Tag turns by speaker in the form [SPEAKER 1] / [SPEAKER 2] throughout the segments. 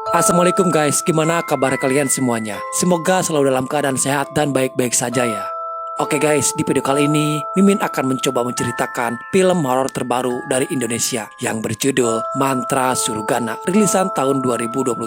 [SPEAKER 1] Assalamualaikum guys, gimana kabar kalian semuanya? Semoga selalu dalam keadaan sehat dan baik-baik saja ya. Oke guys, di video kali ini Mimin akan mencoba menceritakan film horor terbaru dari Indonesia yang berjudul Mantra Surugana, rilisan tahun 2023.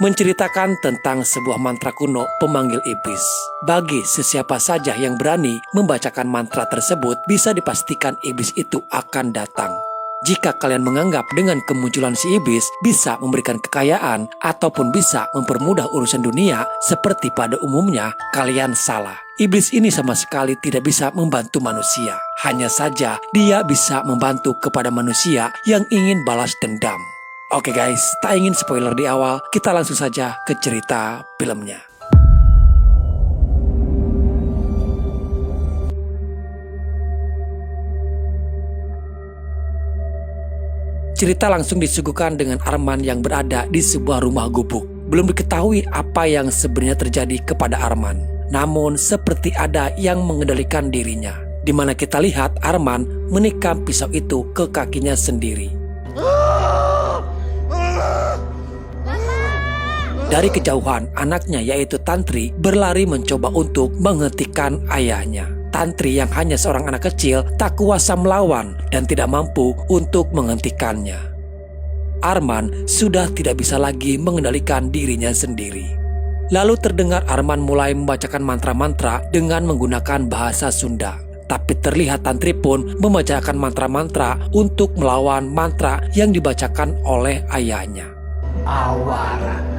[SPEAKER 1] Menceritakan tentang sebuah mantra kuno pemanggil iblis. Bagi sesiapa saja yang berani membacakan mantra tersebut, bisa dipastikan iblis itu akan datang. Jika kalian menganggap dengan kemunculan si iblis bisa memberikan kekayaan ataupun bisa mempermudah urusan dunia seperti pada umumnya, kalian salah. Iblis ini sama sekali tidak bisa membantu manusia. Hanya saja dia bisa membantu kepada manusia yang ingin balas dendam. Oke guys, tak ingin spoiler di awal, kita langsung saja ke cerita filmnya. Cerita langsung disuguhkan dengan Arman yang berada di sebuah rumah gubuk. Belum diketahui apa yang sebenarnya terjadi kepada Arman. Namun seperti ada yang mengendalikan dirinya. Di mana kita lihat Arman menikam pisau itu ke kakinya sendiri. Dari kejauhan, anaknya yaitu Tantri berlari mencoba untuk menghentikan ayahnya. Tantri yang hanya seorang anak kecil tak kuasa melawan dan tidak mampu untuk menghentikannya. Arman sudah tidak bisa lagi mengendalikan dirinya sendiri. Lalu terdengar Arman mulai membacakan mantra-mantra dengan menggunakan bahasa Sunda. Tapi terlihat Tantri pun membacakan mantra-mantra untuk melawan mantra yang dibacakan oleh ayahnya.
[SPEAKER 2] Awara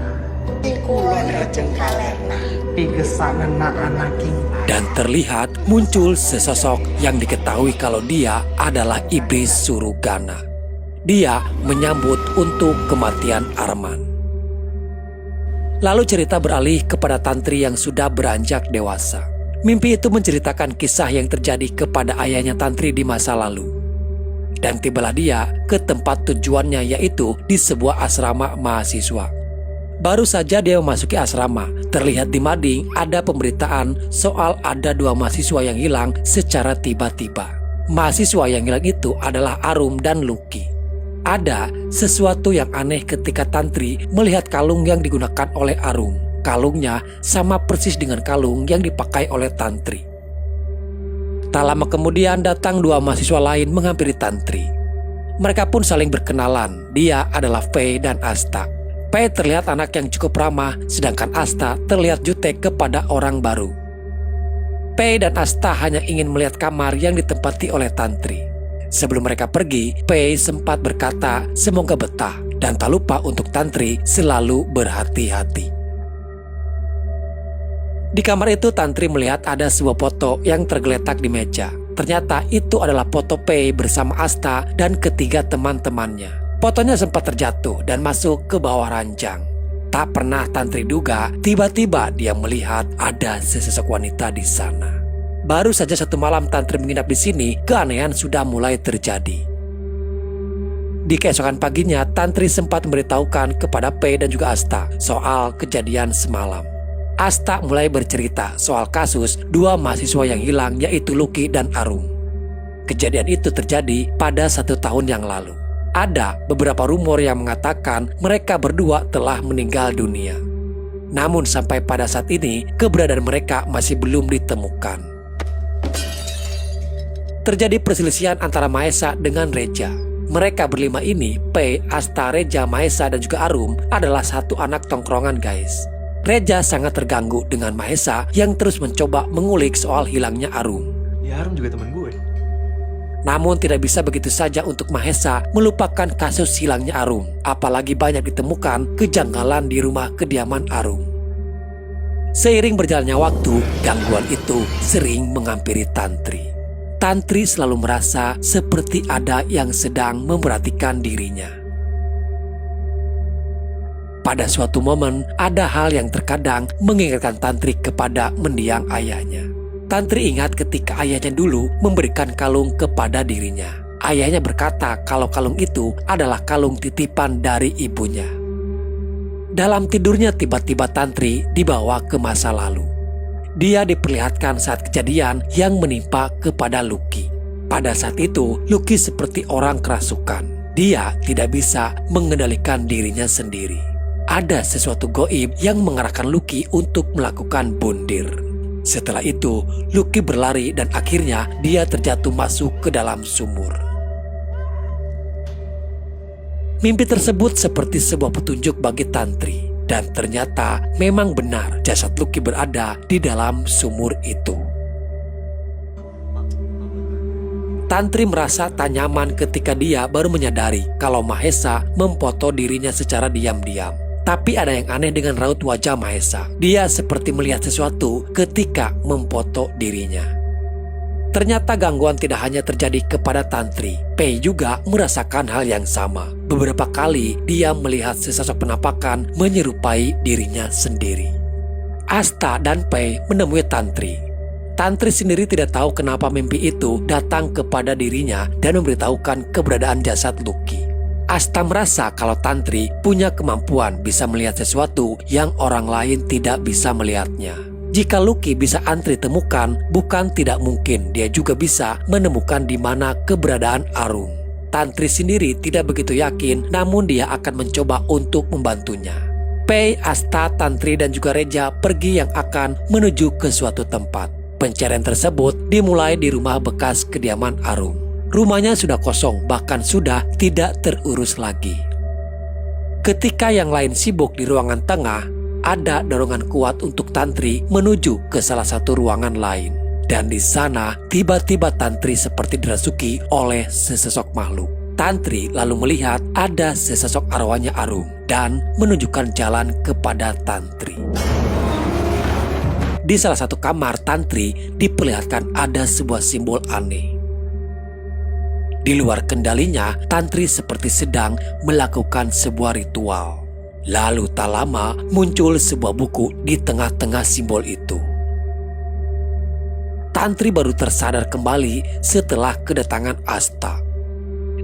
[SPEAKER 2] Ikulon rejeng kalerna Pigesanena anaking.
[SPEAKER 1] Dan terlihat muncul sesosok yang diketahui kalau dia adalah iblis Surugana. Dia menyambut untuk kematian Arman. Lalu cerita beralih kepada Tantri yang sudah beranjak dewasa. Mimpi itu menceritakan kisah yang terjadi kepada ayahnya Tantri di masa lalu. Dan tibalah dia ke tempat tujuannya, yaitu di sebuah asrama mahasiswa. Baru saja dia memasuki asrama, terlihat di mading ada pemberitaan soal ada 2 mahasiswa yang hilang secara tiba-tiba. Mahasiswa yang hilang itu adalah Arum dan Lucky. Ada sesuatu yang aneh ketika Tantri melihat kalung yang digunakan oleh Arum. Kalungnya sama persis dengan kalung yang dipakai oleh Tantri. Tak lama kemudian datang 2 mahasiswa lain menghampiri Tantri. Mereka pun saling berkenalan. Dia adalah Faye dan Asta. Faye terlihat anak yang cukup ramah, sedangkan Asta terlihat jutek kepada orang baru. Faye dan Asta hanya ingin melihat kamar yang ditempati oleh Tantri. Sebelum mereka pergi, Faye sempat berkata semoga betah dan tak lupa untuk Tantri selalu berhati-hati. Di kamar itu Tantri melihat ada sebuah foto yang tergeletak di meja. Ternyata itu adalah foto Faye bersama Asta dan ketiga teman-temannya. Fotonya sempat terjatuh dan masuk ke bawah ranjang. Tak pernah Tantri duga, tiba-tiba dia melihat ada sesosok wanita di sana. Baru saja 1 malam Tantri menginap di sini, keanehan sudah mulai terjadi. Di keesokan paginya, Tantri sempat memberitahukan kepada Faye dan juga Asta soal kejadian semalam. Asta mulai bercerita soal kasus 2 mahasiswa yang hilang, yaitu Lucky dan Arum. Kejadian itu terjadi pada 1 tahun yang lalu. Ada beberapa rumor yang mengatakan mereka berdua telah meninggal dunia. Namun sampai pada saat ini, keberadaan mereka masih belum ditemukan. Terjadi perselisihan antara Mahesa dengan Reja. Mereka berlima ini, Faye, Asta, Reja, Mahesa, dan juga Arum, adalah satu anak tongkrongan guys. Reja sangat terganggu dengan Mahesa yang terus mencoba mengulik soal hilangnya Arum.
[SPEAKER 3] Ya Arum juga teman gue.
[SPEAKER 1] Namun tidak bisa begitu saja untuk Mahesa melupakan kasus hilangnya Arum. Apalagi banyak ditemukan kejanggalan di rumah kediaman Arum. Seiring berjalannya waktu, gangguan itu sering menghampiri Tantri. Tantri selalu merasa seperti ada yang sedang memperhatikan dirinya. Pada suatu momen, ada hal yang terkadang mengingatkan Tantri kepada mendiang ayahnya. Tantri ingat ketika ayahnya dulu memberikan kalung kepada dirinya. Ayahnya berkata kalau kalung itu adalah kalung titipan dari ibunya. Dalam tidurnya tiba-tiba Tantri dibawa ke masa lalu. Dia diperlihatkan saat kejadian yang menimpa kepada Lucky. Pada saat itu, Lucky seperti orang kerasukan. Dia tidak bisa mengendalikan dirinya sendiri. ada sesuatu goib yang mengarahkan Lucky untuk melakukan bundir. Setelah itu, Lucky berlari dan akhirnya dia terjatuh masuk ke dalam sumur. Mimpi tersebut seperti sebuah petunjuk bagi Tantri. Dan ternyata memang benar jasad Lucky berada di dalam sumur itu. Tantri merasa tak nyaman ketika dia baru menyadari kalau Mahesa memfoto dirinya secara diam-diam. Tapi ada yang aneh dengan raut wajah Mahesa. Dia seperti melihat sesuatu ketika memfoto dirinya. Ternyata gangguan tidak hanya terjadi kepada Tantri. Pei juga merasakan hal yang sama. Beberapa kali dia melihat sesosok penampakan menyerupai dirinya sendiri. Asta dan Pei menemui Tantri. Tantri sendiri tidak tahu kenapa mimpi itu datang kepada dirinya dan memberitahukan keberadaan jasad Lucky. Asta merasa kalau Tantri punya kemampuan bisa melihat sesuatu yang orang lain tidak bisa melihatnya. Jika Lucky bisa Antri temukan, bukan tidak mungkin dia juga bisa menemukan di mana keberadaan Arung. Tantri sendiri tidak begitu yakin, namun dia akan mencoba untuk membantunya. Pei, Asta, Tantri, dan juga Reja pergi yang akan menuju ke suatu tempat. Pencarian tersebut dimulai di rumah bekas kediaman Arung. Rumahnya sudah kosong, bahkan sudah tidak terurus lagi. Ketika yang lain sibuk di ruangan tengah, ada dorongan kuat untuk Tantri menuju ke salah satu ruangan lain. Dan di sana tiba-tiba Tantri seperti dirasuki oleh sesosok makhluk. Tantri lalu melihat ada sesosok arwahnya Arung dan menunjukkan jalan kepada Tantri. Di salah satu kamar Tantri diperlihatkan ada sebuah simbol aneh. Di luar kendalinya, Tantri seperti sedang melakukan sebuah ritual. Lalu tak lama muncul sebuah buku di tengah-tengah simbol itu. Tantri baru tersadar kembali setelah kedatangan Asta.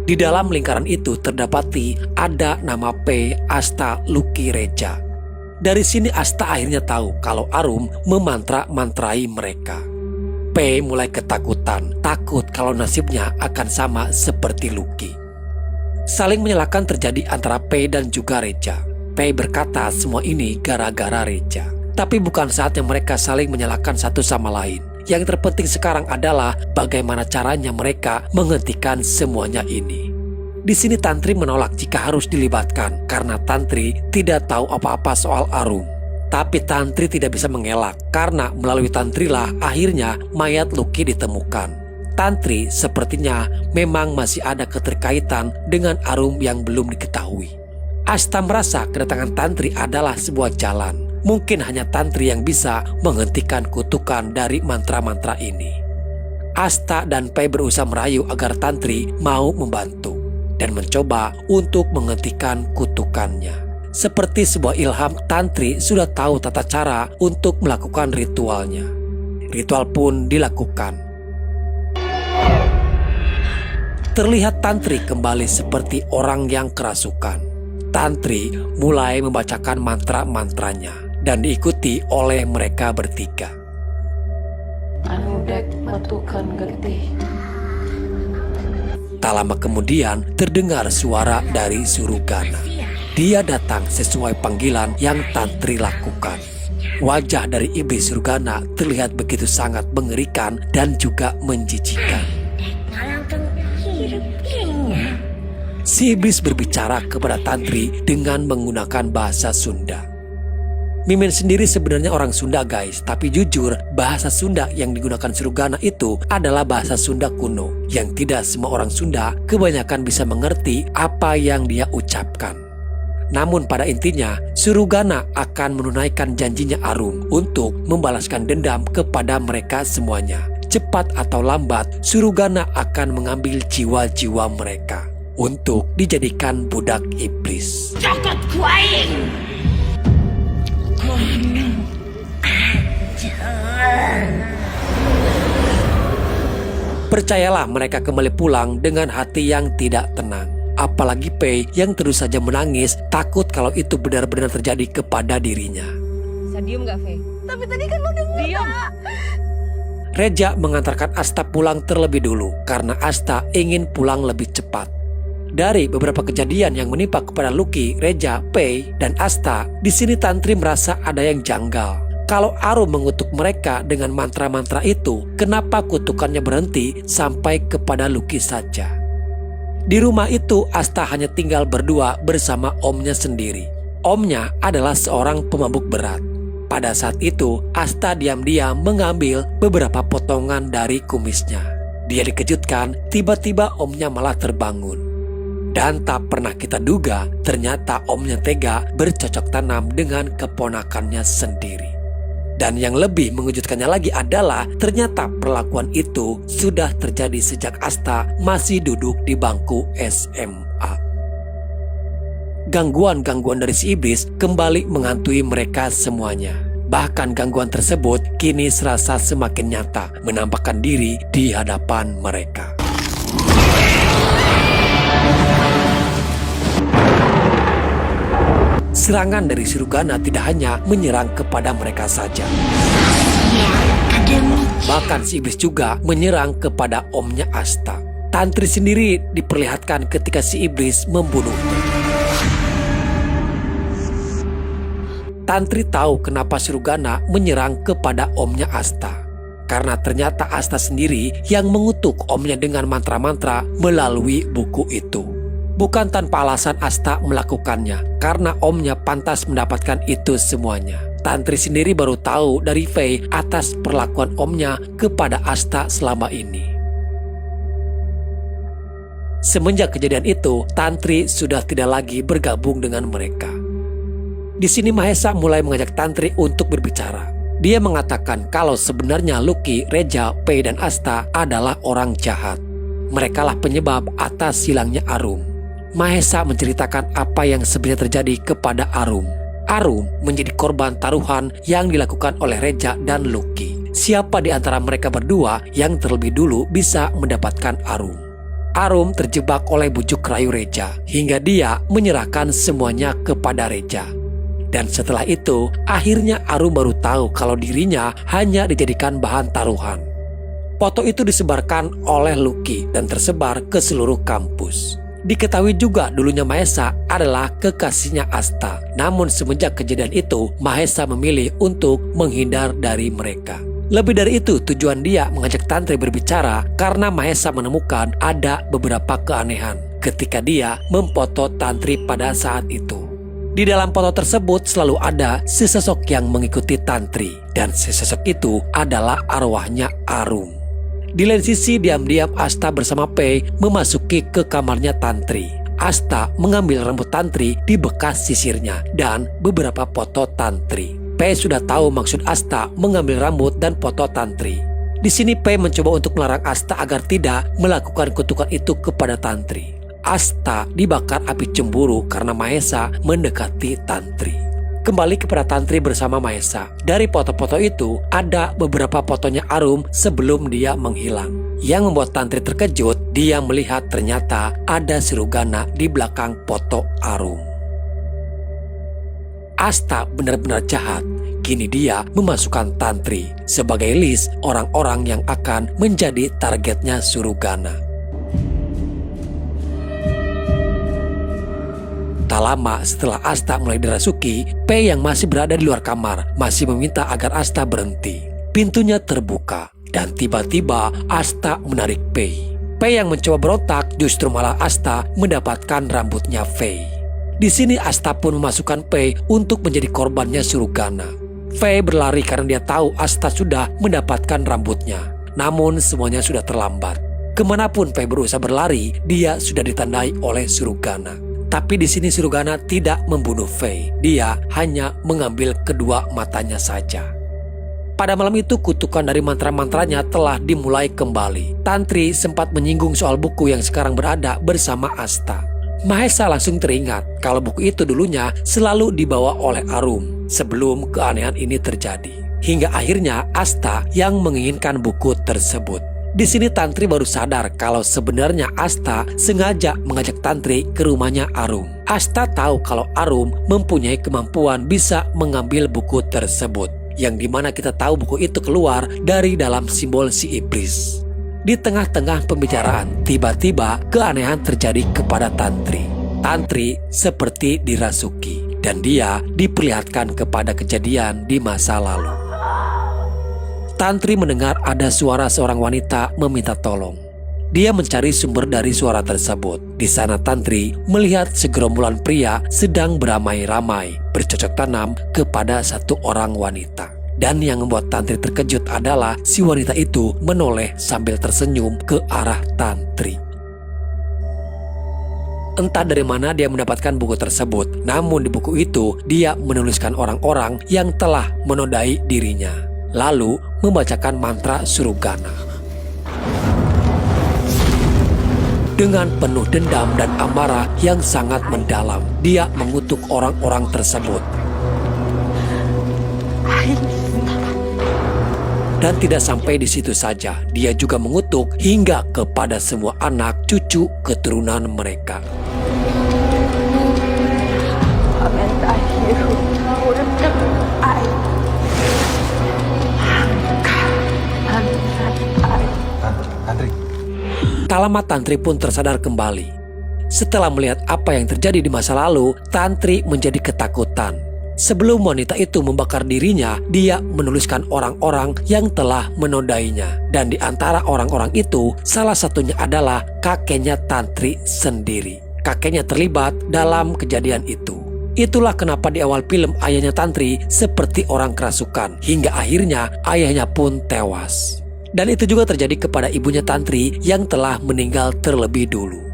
[SPEAKER 1] Di dalam lingkaran itu terdapati ada nama Pei, Asta, Lucky, Reja. Dari sini Asta akhirnya tahu kalau Arum memantra-mantrai mereka. Pei mulai ketakutan, takut kalau nasibnya akan sama seperti Lucky. Saling menyalahkan terjadi antara Pei dan juga Reja. Pei berkata semua ini gara-gara Reja. Tapi bukan saatnya mereka saling menyalahkan satu sama lain. Yang terpenting sekarang adalah bagaimana caranya mereka menghentikan semuanya ini. Di sini Tantri menolak jika harus dilibatkan karena Tantri tidak tahu apa-apa soal Arum. Tapi Tantri tidak bisa mengelak karena melalui Tantri lah akhirnya mayat Lucky ditemukan. Tantri sepertinya memang masih ada keterkaitan dengan Arum yang belum diketahui. Asta merasa kedatangan Tantri adalah sebuah jalan. Mungkin hanya Tantri yang bisa menghentikan kutukan dari mantra-mantra ini. Asta dan Pei berusaha merayu agar Tantri mau membantu dan mencoba untuk menghentikan kutukannya. Seperti sebuah ilham, Tantri sudah tahu tata cara untuk melakukan ritualnya. Ritual pun dilakukan. Terlihat Tantri kembali seperti orang yang kerasukan. Tantri mulai membacakan mantra-mantranya dan diikuti oleh mereka bertiga.
[SPEAKER 3] Anudek matukan getih.
[SPEAKER 1] Tak lama kemudian terdengar suara dari Surugana. Dia datang sesuai panggilan yang Tantri lakukan. Wajah dari iblis Surugana terlihat begitu sangat mengerikan dan juga menjijikan. Si iblis berbicara kepada Tantri dengan menggunakan bahasa Sunda. Mimin sendiri sebenarnya orang Sunda guys, tapi jujur bahasa Sunda yang digunakan Surugana itu adalah bahasa Sunda kuno yang tidak semua orang Sunda kebanyakan bisa mengerti apa yang dia ucapkan. Namun pada intinya Surugana akan menunaikan janjinya Arum untuk membalaskan dendam kepada mereka semuanya. Cepat atau lambat Surugana akan mengambil jiwa-jiwa mereka untuk dijadikan budak iblis.
[SPEAKER 3] Cokot kuaing.
[SPEAKER 1] Percayalah mereka kembali pulang dengan hati yang tidak tenang. Apalagi Pei yang terus saja menangis takut kalau itu benar-benar terjadi kepada dirinya.
[SPEAKER 4] Bisa diem gak, Fe?
[SPEAKER 3] Tapi tadi kan lo denger.
[SPEAKER 4] Diem.
[SPEAKER 1] Reja mengantarkan Asta pulang terlebih dulu karena Asta ingin pulang lebih cepat. Dari beberapa kejadian yang menimpa kepada Lucky, Reja, Pei, dan Asta, di sini Tantri merasa ada yang janggal. Kalau Arum mengutuk mereka dengan mantra-mantra itu, kenapa kutukannya berhenti sampai kepada Lucky saja? Di rumah itu, Asta hanya tinggal berdua bersama omnya sendiri. Omnya adalah seorang pemabuk berat. Pada saat itu, Asta diam-diam mengambil beberapa potongan dari kumisnya. Dia dikejutkan, tiba-tiba omnya malah terbangun. Dan tak pernah kita duga, ternyata omnya tega bercocok tanam dengan keponakannya sendiri. Dan yang lebih mengejutkannya lagi adalah ternyata perlakuan itu sudah terjadi sejak Asta masih duduk di bangku SMA. Gangguan-gangguan dari si iblis kembali menghantui mereka semuanya. Bahkan gangguan tersebut kini serasa semakin nyata menampakkan diri di hadapan mereka. Serangan dari Sirugana tidak hanya menyerang kepada mereka saja. Bahkan si iblis juga menyerang kepada omnya Asta. Tantri sendiri diperlihatkan ketika si iblis membunuhnya. Tantri tahu kenapa Sirugana menyerang kepada omnya Asta. Karena ternyata Asta sendiri yang mengutuk omnya dengan mantra-mantra melalui buku itu. Bukan tanpa alasan Asta melakukannya, karena omnya pantas mendapatkan itu semuanya. Tantri sendiri baru tahu dari Fei atas perlakuan omnya kepada Asta selama ini. Semenjak kejadian itu, Tantri sudah tidak lagi bergabung dengan mereka. Di sini Mahesa mulai mengajak Tantri untuk berbicara. Dia mengatakan kalau sebenarnya Lucky, Reja, Pei, dan Asta adalah orang jahat. Merekalah penyebab atas hilangnya Arum. Mahesa menceritakan apa yang sebenarnya terjadi kepada Arum. Arum menjadi korban taruhan yang dilakukan oleh Reja dan Lucky. Siapa di antara mereka berdua yang terlebih dulu bisa mendapatkan Arum? Arum terjebak oleh bujuk rayu Reja hingga dia menyerahkan semuanya kepada Reja. Dan setelah itu, akhirnya Arum baru tahu kalau dirinya hanya dijadikan bahan taruhan. Foto itu disebarkan oleh Lucky dan tersebar ke seluruh kampus. Diketahui juga dulunya Mahesa adalah kekasihnya Asta. Namun semenjak kejadian itu, Mahesa memilih untuk menghindar dari mereka. Lebih dari itu, tujuan dia mengajak Tantri berbicara karena Mahesa menemukan ada beberapa keanehan ketika dia memfoto Tantri pada saat itu. Di dalam foto tersebut selalu ada sesosok yang mengikuti Tantri, dan sesosok itu adalah arwahnya Arum. Di lain sisi, diam-diam Asta bersama Pei memasuki ke kamarnya Tantri. Asta mengambil rambut Tantri di bekas sisirnya dan beberapa foto Tantri. Pei sudah tahu maksud Asta mengambil rambut dan foto Tantri. Di sini Pei mencoba untuk melarang Asta agar tidak melakukan kutukan itu kepada Tantri. Asta dibakar api cemburu karena Mahesa mendekati Tantri. Kembali kepada Tantri bersama Mahesa. Dari foto-foto itu ada beberapa fotonya Arum sebelum dia menghilang. Yang membuat Tantri terkejut, dia melihat ternyata ada Sirugana di belakang foto Arum. Asta benar-benar jahat. Kini dia memasukkan Tantri sebagai list orang-orang yang akan menjadi targetnya Sirugana. Tak lama setelah Asta mulai dirasuki, Pei yang masih berada di luar kamar masih meminta agar Asta berhenti. Pintunya terbuka dan tiba-tiba Asta menarik Pei. Pei yang mencoba berontak, justru malah Asta mendapatkan rambutnya Fei. Di sini Asta pun memasukkan Pei untuk menjadi korbannya Sirugana. Fei berlari karena dia tahu Asta sudah mendapatkan rambutnya. Namun semuanya sudah terlambat. Kemanapun Fei berusaha berlari, dia sudah ditandai oleh Sirugana. Tapi di sini Sirugana tidak membunuh Fei. Dia hanya mengambil kedua matanya saja. Pada malam itu kutukan dari mantra-mantranya telah dimulai kembali. Tantri sempat menyinggung soal buku yang sekarang berada bersama Asta. Mahesa langsung teringat kalau buku itu dulunya selalu dibawa oleh Arum sebelum keanehan ini terjadi. Hingga akhirnya Asta yang menginginkan buku tersebut. Di sini Tantri baru sadar kalau sebenarnya Asta sengaja mengajak Tantri ke rumahnya Arum. Asta tahu kalau Arum mempunyai kemampuan bisa mengambil buku tersebut. Yang dimana kita tahu buku itu keluar dari dalam simbol si iblis. Di tengah-tengah pembicaraan, tiba-tiba keanehan terjadi kepada Tantri. Tantri seperti dirasuki dan dia diperlihatkan kepada kejadian di masa lalu. Tantri mendengar ada suara seorang wanita meminta tolong. Dia mencari sumber dari suara tersebut. Di sana Tantri melihat segerombolan pria sedang beramai-ramai bercocok tanam kepada satu orang wanita. Dan yang membuat Tantri terkejut adalah si wanita itu menoleh sambil tersenyum ke arah Tantri. Entah dari mana dia mendapatkan buku tersebut, namun di buku itu dia menuliskan orang-orang yang telah menodai dirinya, lalu membacakan mantra Surugana. Dengan penuh dendam dan amarah yang sangat mendalam, dia mengutuk orang-orang tersebut. Dan tidak sampai di situ saja, dia juga mengutuk hingga kepada semua anak cucu keturunan mereka.
[SPEAKER 2] Tantri.
[SPEAKER 1] Tak lama Tantri pun tersadar kembali. Setelah melihat apa yang terjadi di masa lalu, Tantri menjadi ketakutan. Sebelum wanita itu membakar dirinya, dia menuliskan orang-orang yang telah menodainya. Dan di antara orang-orang itu, salah satunya adalah kakeknya Tantri sendiri. Kakeknya terlibat dalam kejadian itu. Itulah kenapa di awal film ayahnya Tantri seperti orang kerasukan, hingga akhirnya ayahnya pun tewas. Dan itu juga terjadi kepada ibunya Tantri yang telah meninggal terlebih dulu.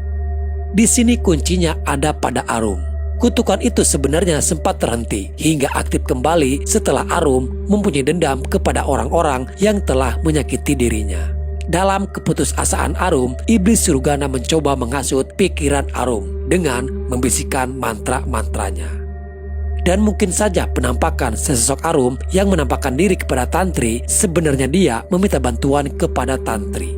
[SPEAKER 1] Di sini kuncinya ada pada Arum. Kutukan itu sebenarnya sempat terhenti hingga aktif kembali setelah Arum mempunyai dendam kepada orang-orang yang telah menyakiti dirinya. Dalam keputusasaan Arum, iblis Surugana mencoba menghasut pikiran Arum dengan membisikkan mantra-mantranya. Dan mungkin saja penampakan sesosok Arum yang menampakkan diri kepada Tantri, sebenarnya dia meminta bantuan kepada Tantri.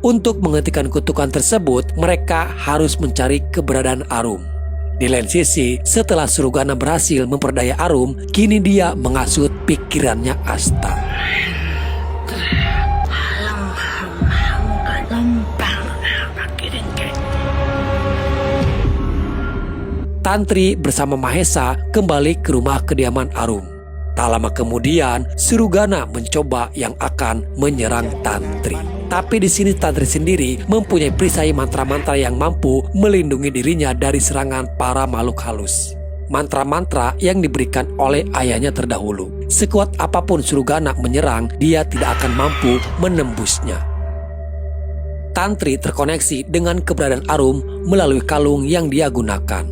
[SPEAKER 1] Untuk menghentikan kutukan tersebut, mereka harus mencari keberadaan Arum. Di lain sisi, setelah Surugana berhasil memperdaya Arum, kini dia menghasut pikirannya Asta. Tantri bersama Mahesa kembali ke rumah kediaman Arum. Tak lama kemudian, Surugana mencoba yang akan menyerang Tantri. Tapi di sini Tantri sendiri mempunyai perisai mantra-mantra yang mampu melindungi dirinya dari serangan para makhluk halus. Mantra-mantra yang diberikan oleh ayahnya terdahulu. Sekuat apapun Surugana menyerang, dia tidak akan mampu menembusnya. Tantri terkoneksi dengan keberadaan Arum melalui kalung yang dia gunakan.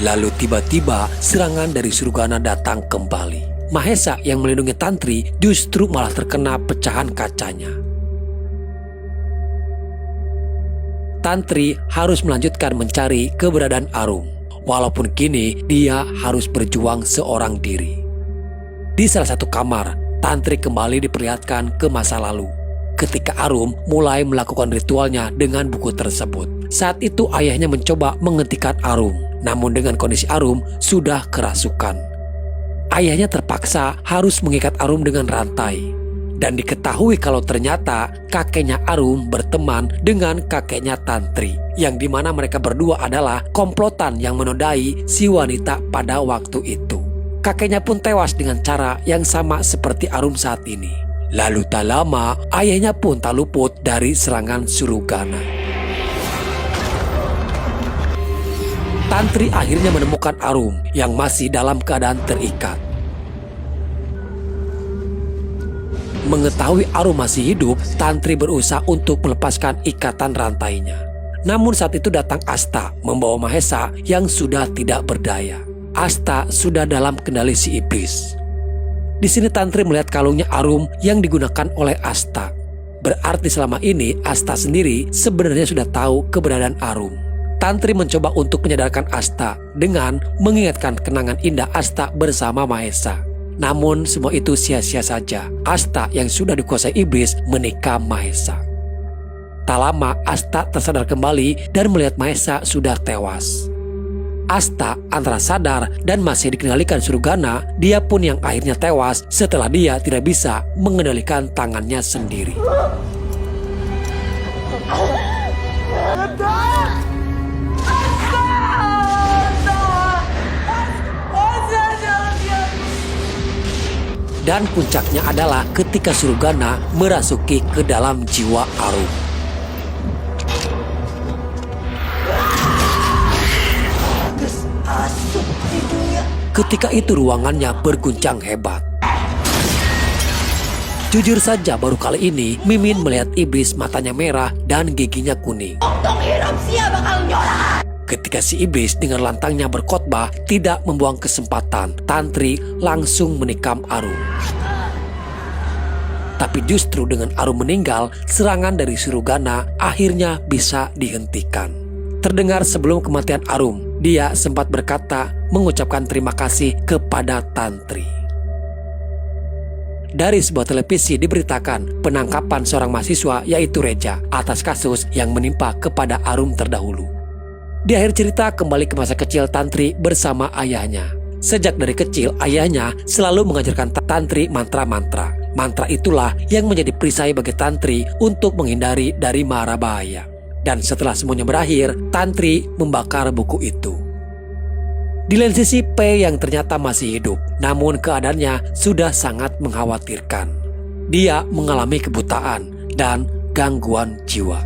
[SPEAKER 1] Lalu tiba-tiba serangan dari Surugana datang kembali. Mahesa yang melindungi Tantri justru malah terkena pecahan kacanya. Tantri harus melanjutkan mencari keberadaan Arum. Walaupun kini dia harus berjuang seorang diri. Di salah satu kamar, Tantri kembali diperlihatkan ke masa lalu. Ketika Arum mulai melakukan ritualnya dengan buku tersebut. Saat itu ayahnya mencoba menghentikan Arum. Namun dengan kondisi Arum sudah kerasukan. Ayahnya terpaksa harus mengikat Arum dengan rantai. Dan diketahui kalau ternyata kakeknya Arum berteman dengan kakeknya Tantri. Yang dimana mereka berdua adalah komplotan yang menodai si wanita pada waktu itu. Kakeknya pun tewas dengan cara yang sama seperti Arum saat ini. Lalu tak lama ayahnya pun tak luput dari serangan Surugana. Tantri akhirnya menemukan Arum yang masih dalam keadaan terikat. Mengetahui Arum masih hidup, Tantri berusaha untuk melepaskan ikatan rantainya. Namun saat itu datang Asta membawa Mahesa yang sudah tidak berdaya. Asta sudah dalam kendali si iblis. Di sini Tantri melihat kalungnya Arum yang digunakan oleh Asta. Berarti selama ini Asta sendiri sebenarnya sudah tahu keberadaan Arum. Tantri mencoba untuk menyadarkan Asta dengan mengingatkan kenangan indah Asta bersama Mahesa. Namun semua itu sia-sia saja. Asta yang sudah dikuasai iblis menikam Mahesa. Tak lama Asta tersadar kembali dan melihat Mahesa sudah tewas. Asta antara sadar dan masih dikendalikan Surugana, dia pun yang akhirnya tewas setelah dia tidak bisa mengendalikan tangannya sendiri. Dan puncaknya adalah ketika Surugana merasuki ke dalam jiwa Arum. Ketika itu ruangannya berguncang hebat. Jujur saja baru kali ini Mimin melihat iblis matanya merah dan giginya kuning. Ketika si iblis dengan lantangnya berkhotbah tidak membuang kesempatan, Tantri langsung menikam Arum. Tapi justru dengan Arum meninggal, serangan dari Surugana akhirnya bisa dihentikan. Terdengar sebelum kematian Arum, dia sempat berkata mengucapkan terima kasih kepada Tantri. Dari sebuah televisi diberitakan penangkapan seorang mahasiswa yaitu Reja atas kasus yang menimpa kepada Arum terdahulu. Di akhir cerita kembali ke masa kecil Tantri bersama ayahnya. Sejak dari kecil ayahnya selalu mengajarkan Tantri mantra-mantra. Mantra itulah yang menjadi perisai bagi Tantri untuk menghindari dari mara bahaya. Dan setelah semuanya berakhir, Tantri membakar buku itu. Di lain sisi P yang ternyata masih hidup, namun keadaannya sudah sangat mengkhawatirkan. Dia mengalami kebutaan dan gangguan jiwa.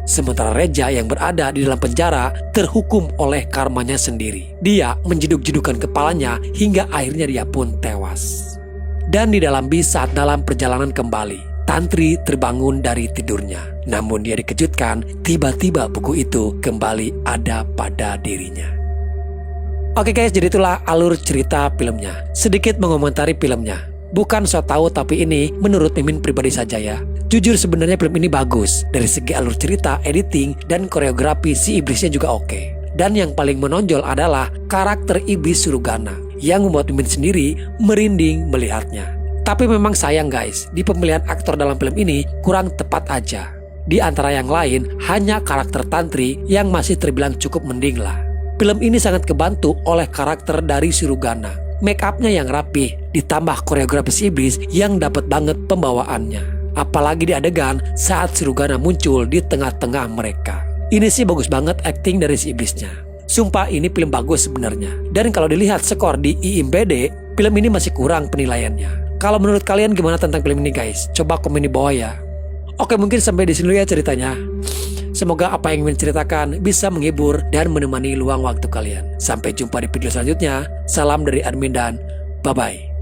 [SPEAKER 1] Sementara Reja yang berada di dalam penjara terhukum oleh karmanya sendiri. Dia menjeduk-jedukan kepalanya hingga akhirnya dia pun tewas. Dan di dalam bis saat dalam perjalanan kembali, Tantri terbangun dari tidurnya. Namun dia dikejutkan tiba-tiba buku itu kembali ada pada dirinya. Oke guys, jadi itulah alur cerita filmnya. Sedikit mengomentari filmnya. Bukan so tahu tapi ini menurut Mimin pribadi saja ya. Jujur sebenarnya film ini bagus. Dari segi alur cerita, editing, dan koreografi si iblisnya juga oke. Dan yang paling menonjol adalah karakter iblis Surugana yang membuat Mimin sendiri merinding melihatnya. Tapi memang sayang guys, di pemilihan aktor dalam film ini kurang tepat aja. Di antara yang lain, hanya karakter Tantri yang masih terbilang cukup mending lah. Film ini sangat kebantu oleh karakter dari Surugana. Make upnya yang rapih, ditambah koreografi si iblis yang dapat banget pembawaannya. Apalagi di adegan saat Surugana muncul di tengah-tengah mereka. Ini sih bagus banget acting dari si iblisnya. Sumpah ini film bagus sebenarnya. Dan kalau dilihat skor di IMDb, film ini masih kurang penilaiannya. Kalau menurut kalian gimana tentang film ini guys? Coba komen di bawah ya. Oke, mungkin sampai di sini dulu ya ceritanya. Semoga apa yang ingin ceritakan bisa menghibur dan menemani luang waktu kalian. Sampai jumpa di video selanjutnya. Salam dari admin dan bye-bye.